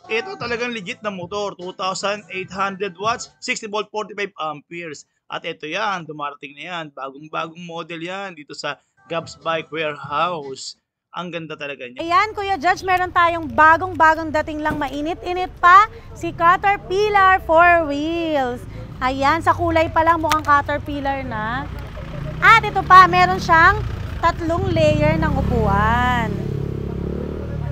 Ito talagang legit na motor, 2,800 watts, 60 volt, 45 amperes. At ito yan, dumarating na yan, bagong-bagong model yan dito sa Gabs Bike Warehouse. Ang ganda talaga niya. Ayan, Kuya Judge, meron tayong bagong-bagong dating lang mainit-init pa, si Caterpillar 4 wheels. Ayan, sa kulay pa lang mukhang Caterpillar na. At ito pa, meron siyang 3 layer ng upuan.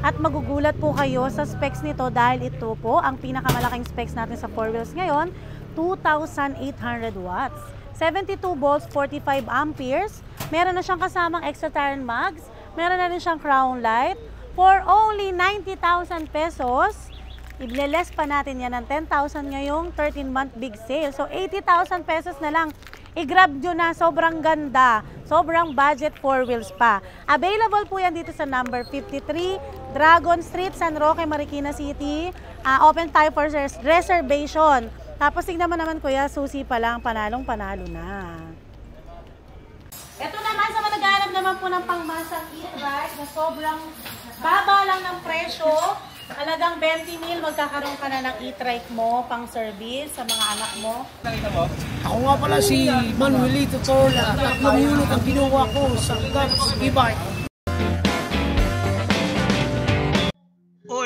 At magugulat po kayo sa specs nito dahil ito po ang pinakamalaking specs natin sa 4 wheels ngayon, 2,800 watts. 72 volts, 45 amperes. Meron na siyang kasamang extra tire mags. Meron na rin siyang crown light. For only 90,000 pesos, i-less pa natin yan ng 10,000 ngayong 13-month big sale. So 80,000 pesos na lang. I-grab nyo na, sobrang ganda. Sobrang budget 4 wheels pa. Available po yan dito sa number 53, Dragon Street, San Roque, Marikina City. Open tayo for reservation. Tapos tignan mo naman kuya, susi pa lang, panalong-panalo na. Ito naman sa mga naghahanap naman po ng pangmasang e-bike na sobrang baba lang ng presyo. Talagang 20,000 magkakaroon ka na ng e-trike mo pang service sa mga anak mo. Ako nga pala si Manuelito Torla. 3 unit ang ginawa ko sa Gabs e-bike.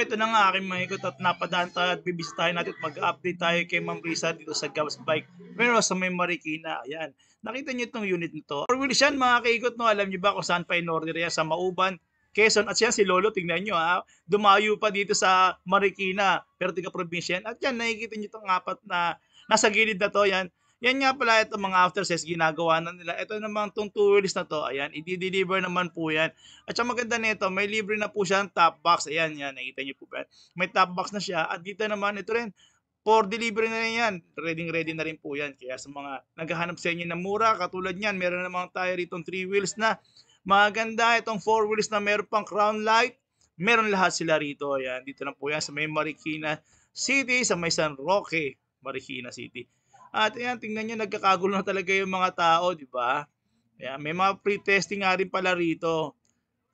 Ito na nga aking mahikot at napadaan tayo at bibisitahin natin at mag-update tayo kay Ma'am Risa dito sa Gabs Bike. Pero sa may Marikina, ayan. Nakita niyo itong unit nito. For wheels yan mga kaikot, no? Alam niyo ba kung saan pa in order yan? Sa Mauban, Quezon. At siya si Lolo, tingnan nyo ha. Dumayo pa dito sa Marikina. Pero tiga probinsya yan. At yan, nakikita nyo itong apat na nasa gilid na to. Yan. Yan nga pala itong mga after sales ginagawa na nila. Ito namang itong 2 wheels na to. Ayan, i-deliver naman po yan. At saka maganda nito, may libre na po siya ng top box. Ayan, yan, nakita nyo po ba? May top box na siya. At dito naman, ito rin, for delivery na rin yan. Ready na rin po yan. Kaya sa mga naghahanap sa inyo ng mura, katulad yan, meron namang tayo rito 3 wheels na maganda. Itong 4 wheels na meron pang crown light. Meron lahat sila rito. Ayan, dito na po yan sa may Marikina City, sa may San Roque, Marikina City. At ayan, tingnan nyo, nagkakagulo na talaga yung mga tao, di ba? Ayan, may mga pre-testing nga rin pala rito.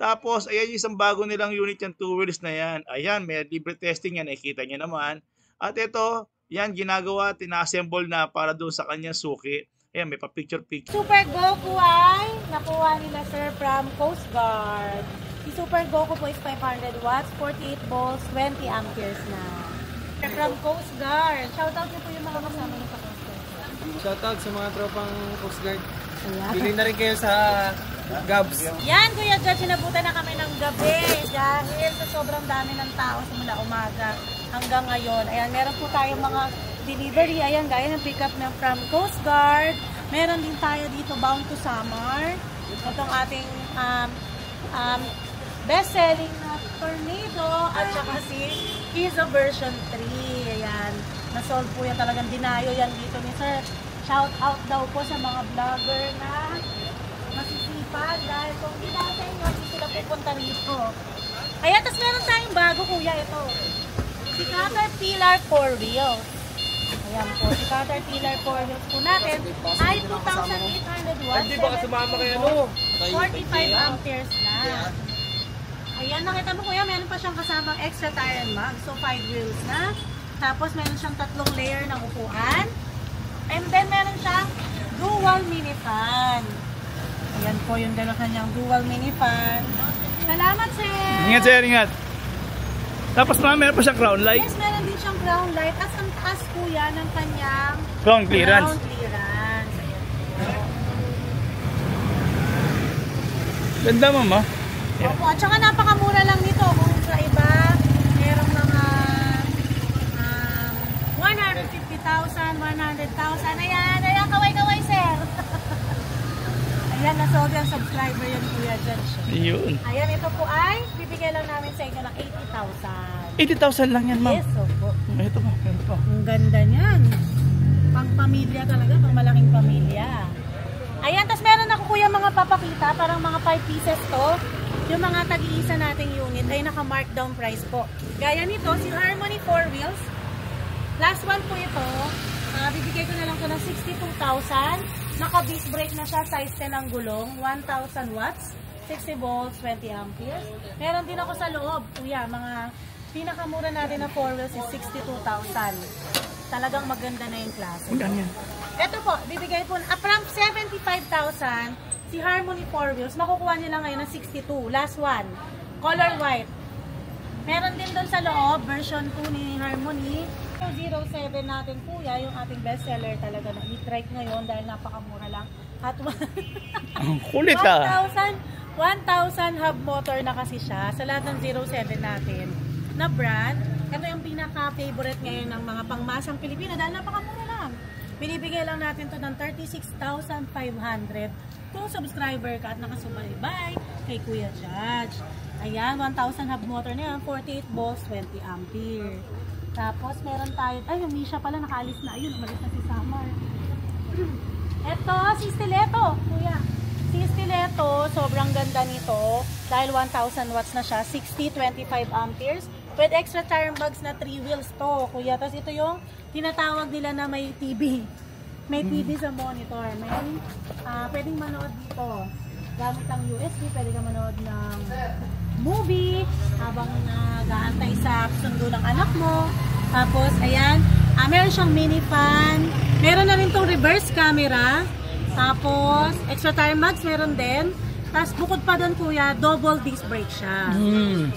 Tapos, ayan yung isang bago nilang unit, yung 2 wheels na yan. Ayan, may libre testing yan, nakikita nyo naman. At ito, yan, ginagawa, tina-assemble na para doon sa kanyang suki. Ayan, may pa-picture-picture. Super Goku ay nakuha nila sir from Coast Guard. Si Super Goku po is 500 watts, 48 volts, 20 amperes na. From Coast Guard. Shoutout niyo po yung mga kasama niyo sa Coast Guard. Shoutout sa mga tropang Coast Guard. Ayan. Bili na rin kayo sa Gabs. Yan, Kuya Judge, sinabutan na kami ng gabi dahil sa sobrang dami ng tao simula umaga hanggang ngayon. Ayan, meron po tayong mga delivery. Ayan, gaya ng pick up ng from Coast Guard. Meron din tayo dito bound to Samar. Itong ating best-selling na Tornado at saka si Kiza version 3. Ayan, nasold po yan, talagang dinayo yan dito ni sir. Shout out daw po sa mga vlogger na masisipag dahil kung hindi natin yun, hindi sila pupunta rito. Ayan, tapos meron tayong bago kuya ito. Si Caterpillar 4 wheels. Ayan po, si Caterpillar 4 wheels po natin ay 2,800 watts. Hindi ba kasumama kayo 45 amperes na. Ayan, nakita mo kuya, meron pa siyang kasamang extra tire and mag. So 5 wheels na. Tapos meron siyang 3 layer ng upuan. And then meron siyang dual mini fan. Ayan po yung dala kanyang dual mini fan. Salamat sir! Ingat sir, ingat! Tapos meron pa siyang crown light. Yes, meron din siyang crown light. At ang taas kuya ng kanyang Crown clearance. Crown clearance. Ganda mama. Yeah. Opo, at saka napakamura lang nito. Kung sa iba, merong mga 150,000, 100,000. Ayan, kaway-kaway sir. Ayan, nasold yung subscriber yun kuya dyan siya. Ayun. Ayan, ito po ay bibigay lang namin sa inyo ng 80,000. 80,000 lang yan ma'am. Yes, opo. Ito pa, ito pa. Ang ganda niyan. Pang pamilya talaga, pang malaking pamilya. Ayan, tas meron ako kuya mga papakita, parang mga 5 pieces to. Yung mga tag-iisa nating unit ay naka-markdown price po. Gaya nito, si Harmony 4 wheels. Last one po ito, bibigay ko na lang ito ng 62,000. Naka-disc brake na siya, size 10 ang gulong, 1,000 watts, 60 volts, 20 amperes. Meron din ako sa loob, kuya, mga Pinakamura natin na 4 wheels is 62,000. Talagang maganda na yung klase. Ganyan. Ito po, bibigay po from 75,000 si Harmony 4 wheels. Makukuha nila ngayon ng 62. Last one. Color white. Meron din doon sa loob, version 2 ni Harmony. 07 natin kuya, yung ating bestseller talaga na i-trike ngayon dahil napakamura lang. At Kulit ah. 1,000 hub motor na kasi siya sa lahat ng 07 natin na brand. Ito yung pinaka-favorite ngayon ng mga pangmasang Pilipino dahil napakamura lang. Binibigay lang natin to ng 36,500 kung subscriber ka at nakasubaybay kay Kuya Judge. Ayan, 1,000 hub motor na yan, 48 volts, 20 ampere. Tapos meron tayo, ay yung Misha pala nakaalis na, ayun, umalis na si Samar. Ito, si Stiletto, Kuya. Si Stiletto, sobrang ganda nito dahil 1,000 watts na siya, 60, 25 amperes. With extra tire bags na 3 wheels to, Kuya. Tapos ito yung tinatawag nila na may TV. May TV sa monitor. May pwedeng manood dito. Gamit ang USB, pwede ka manood ng movie habang nag-aantay sa sundo ng anak mo. Tapos, ayan, meron siyang mini fan. Meron na rin itong reverse camera. Tapos, extra tire mags meron din. Tapos, bukod pa doon, Kuya, double disc brake siya. Ayan.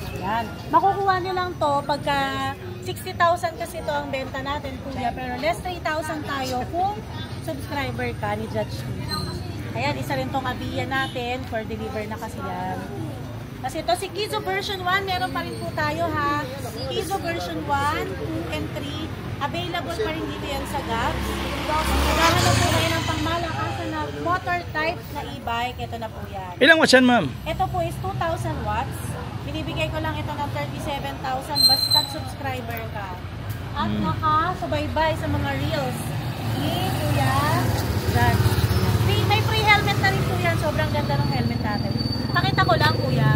Makukuha niyo lang to pagka 60,000 kasi ito ang benta natin, Kuya. Pero less 3,000 tayo kung subscriber ka ni Judge TV. Ayan, isa rin tong abiya natin for deliver na kasi yan. Kasi ito, si Kizo version 1, meron pa rin po tayo ha. Kizo version 1, 2, and 3. Available pa rin dito yan sa Gabs. Naghahanap po kayo ng pangmalakasan na motor type na e-bike. Ito na po yan. Ilang watts yan, ma'am? Ito po is 2,000 watts. Binibigay ko lang ito ng 37,000 basta subscriber ka. At nakasubaybay sa mga reels ni Kuya Judge. May free helmet na rin po yan. Sobrang ganda ng helmet natin. Pakita ko lang, Kuya.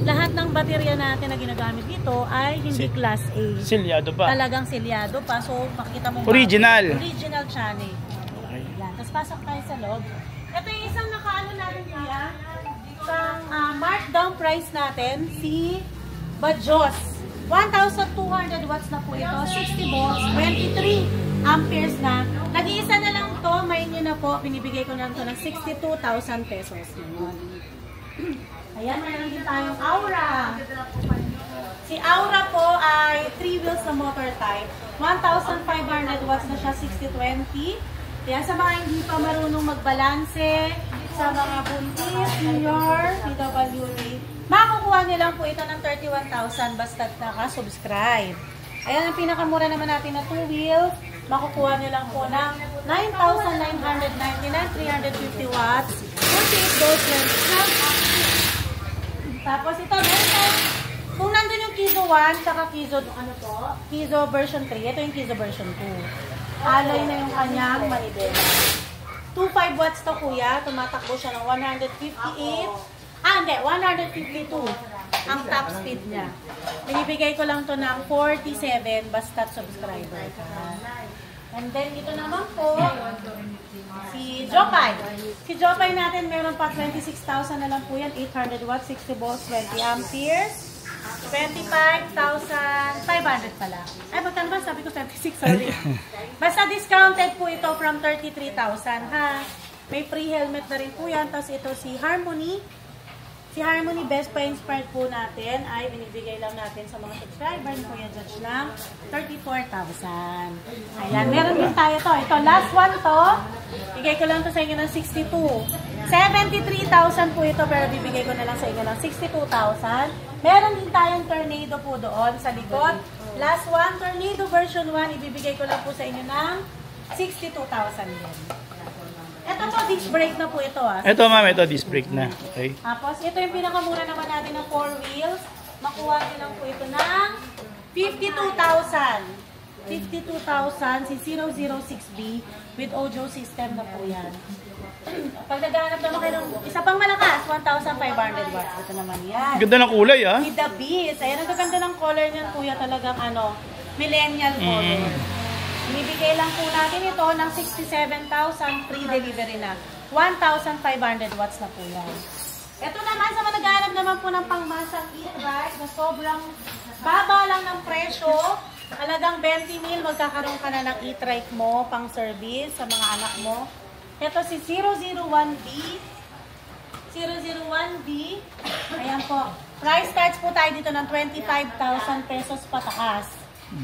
Lahat ng baterya natin na ginagamit dito ay hindi class A. Silyado pa. Talagang silyado pa. So, makikita mo Original. Original channel. Okay. Yan. Tapos pasok tayo sa loob. Ito yung isang nakaano natin, Kuya. Isang markdown price natin, si Bajos. 1,200 watts na po ito. 60 volts, 23 amperes na. Nag-iisa na lang to, may inyo na po. Binibigay ko na to ng 62,000 pesos. Ayan, meron din tayong Aura. Si Aura po ay 3 wheels na motor type. 1,500 watts na siya, 60-20. Ayan, sa mga hindi pa marunong magbalanse, sa mga buntis, senior, PWD, makukuha niyo lang po ito ng 31,000 basta't naka-subscribe. Ayan, ang pinakamura naman natin na 2 wheels, makukuha niyo lang po ng 9,999, 350 watts, 48 volts lang. Tapos ito, kung nandun yung Kizo 1, saka Kizo, Kizo version 3, ito yung Kizo version 2. Alloy na yung kanyang manibela. 2.5 watts to, Kuya. Tumatakbo siya ng 152 ang top speed niya. Binibigay ko lang to ng 47 basta't subscriber ka. And then, ito naman po, si Jopay. Si Jopay natin, meron pa 26,000 na lang po yan. 800 watts, 60 volts, 20 amperes. 25,500 pala. Ay, magkano ba? Sabi ko 26, sorry. Basta discounted po ito from 33,000, ha? May free helmet na rin po yan. Tapos ito si Harmony. Si Harmony, best pa-inspired po natin ay binibigay lang natin sa mga subscriber ni Kuya Judge ng 34,000. Ayan, meron din tayo to. Ito, last one to. Bigay ko lang to sa inyo ng 62. 73,000 po ito, pero bibigay ko na lang sa inyo ng 62,000. Meron din tayong Tornado po doon sa likod. Last one, Tornado version 1, ibibigay ko lang po sa inyo ng 62,000 din. Ito po, disc brake na po ito. Ito, ma'am, ito disc brake na. Okay. Tapos, ito yung pinakamura naman natin ng 4 wheels. Makuha nyo lang po ito ng 52,000. 52,000 si 006B with Ojo system na po yan. Pag naghahanap naman kayo ng isa pang malakas, 1,500 watts. Ito naman yan. Ganda ng kulay, ah. With the beast. Ayan, ang gaganda ng color niyan, Kuya. Talagang millennial color. Binibigay lang po natin ito ng 67,000 free delivery na. 1,500 watts na po yan. Ito naman, sa mga naghahanap naman po ng pangmasang e-bike na sobrang Baba lang ng presyo. Halagang 20 mil, magkakaroon ka na ng e-trike mo pang service sa mga anak mo. Ito si 001B. 001B. Ayan po. Price starts po tayo dito ng 25,000 pesos pataas.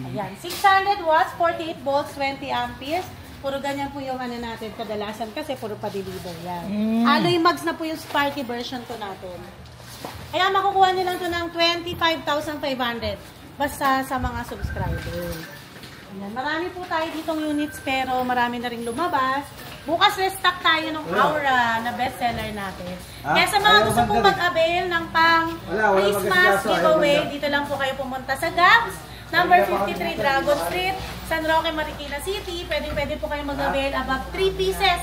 Ayan. 600 watts, 48 volts, 20 amperes. Puro ganyan po yung ano natin kadalasan kasi puro pa-deliver yan. Alloy mags na po yung Sparky version to natin. Ayan, makukuha nyo lang to ng 25,500 basta sa mga subscriber. Ayan, marami po tayo ditong units pero marami na rin lumabas. Bukas restock tayo ng Aura na bestseller natin. Kaya sa mga gusto pong mag-avail ng pang Christmas giveaway, dito lang po kayo pumunta sa Gabs. Number 53 Dragon Street, San Roque, Marikina City. Pwede po kayong mag-avail above 3 pieces.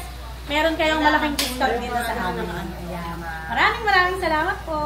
Meron kayong malaking discount dito sa amin. Ayan. Maraming salamat po.